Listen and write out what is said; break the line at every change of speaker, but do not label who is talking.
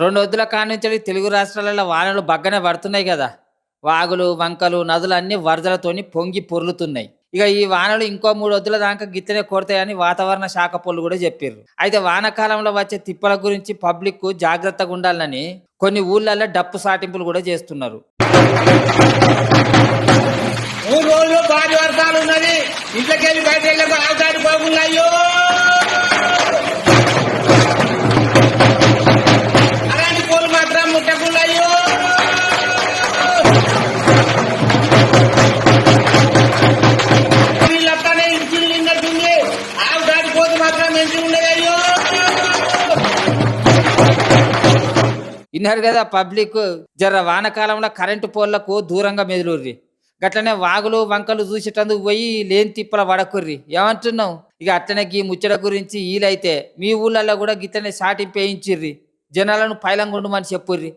2 వద్దుల కాడ్నుంచెల్లి తెలుగు రాష్ట్రాలలో వానలు బగ్గనే పడుతున్నాయి గదా! వాగులు, వంకలు, నదులన్నీ వరదలతోని పొంగి పొర్లుతున్నాయి. ఇగ ఈ వానలు ఇంకో 3 వద్దుల దాకా గిట్లనే కొడతాయని వాతావరణ శాఖ పోళ్ళు గూడా జెప్పిర్రు. అయితే వానాకాలంలో వచ్చే తిప్పల గురించి పబ్లిక్కు జాగ్రత్తగుండాలని కొన్ని ఊర్లల్ల డప్పు సాటింపులు గూడా జేస్తున్నారు.
3 రోజులు భారీ వర్షాలున్నది. ఇంట్లోకెళ్ళి బయటకెళ్ళక ఆవుతాడు పోకుండా అయ్యో అలాంటి పూలు మాత్రం ముట్టకుండా అయ్యో వీళ్ళంతానే ఇంటికి నిన్నట్టుంది. ఆవుతాడు పోతు మాత్రం మంచిగా ఉండదు అయ్యో.
ఇన్నారు గదా పబ్లిక్ జర వానకాలంలో కరెంటు పోల్లకు దూరంగా మెదులుర్రి. గట్లనే వాగులు, వంకలు జూసేటందుకు పోయి లేని తిప్పల పడకుర్రి. ఏమంటున్నావు? ఇగ అట్లనే గీ ముచ్చట గురించి ఈలైతే మీ ఊళ్ళల్లో గూడా గిట్లనే సాటింపేయించిర్రి. జనాలను పైలంగుండమని చెప్పుర్రి.